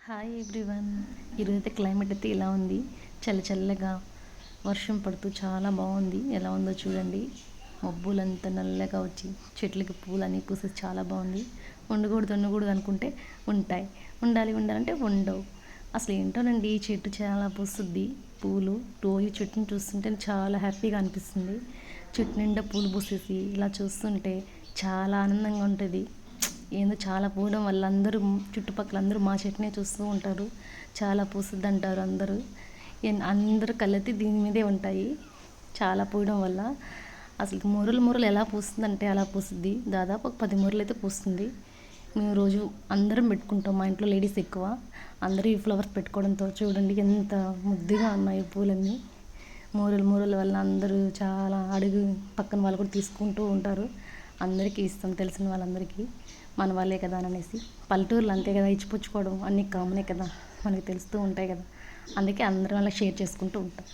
Hi everyone. ఈరోజైతే climate అయితే ఇలా ఉంది, చల్లగా వర్షం పడుతూ చాలా బాగుంది. ఎలా ఉందో చూడండి, మబ్బులంతా నల్లగా వచ్చి చెట్లకి పూలన్నీ పూసి చాలా బాగుంది. ఉండకూడదు అనుకుంటే ఉంటాయి, ఉండాలంటే ఉండవు. అసలు ఏంటోనండి, ఈ చెట్టు చాలా పూస్తుంది పూలు. రోజు చెట్టుని చూస్తుంటే చాలా హ్యాపీగా అనిపిస్తుంది. చెట్టు నిండా పూలు పూసేసి ఇలా చూస్తుంటే చాలా ఆనందంగా ఉంటుంది. ఏందో చాలా పూయడం వల్ల అందరూ చుట్టుపక్కల అందరూ మా చెట్టునే చూస్తూ ఉంటారు. చాలా పూస్తుంది అంటారు అందరూ. అందరు కళ్ళైతే దీని మీదే ఉంటాయి. చాలా పూయడం వల్ల అసలు మూరలు ఎలా పూస్తుందంటే అలా పూస్తుంది. దాదాపు ఒక 10 మూరలు అయితే పూస్తుంది. మేము రోజు అందరం పెట్టుకుంటాం, మా ఇంట్లో లేడీస్ ఎక్కువ. అందరూ ఈ ఫ్లవర్స్ పెట్టుకోవడంతో చూడండి ఎంత ముద్దుగా ఉన్నాయి పూలన్నీ. మూరల వల్ల అందరూ చాలా అడుగు పక్కన వాళ్ళు కూడా తీసుకుంటూ ఉంటారు. అందరికీ ఇస్తాం, తెలిసిన వాళ్ళందరికీ. మన వాళ్ళే కదా అనేసి. పల్లెటూరులో అంతే కదా, ఇచ్చిపుచ్చుకోవడం అన్నీ కామనే కదా, మనకి తెలుస్తూ ఉంటాయి కదా. అందుకే అందరం అలా షేర్ చేసుకుంటూ ఉంటాం.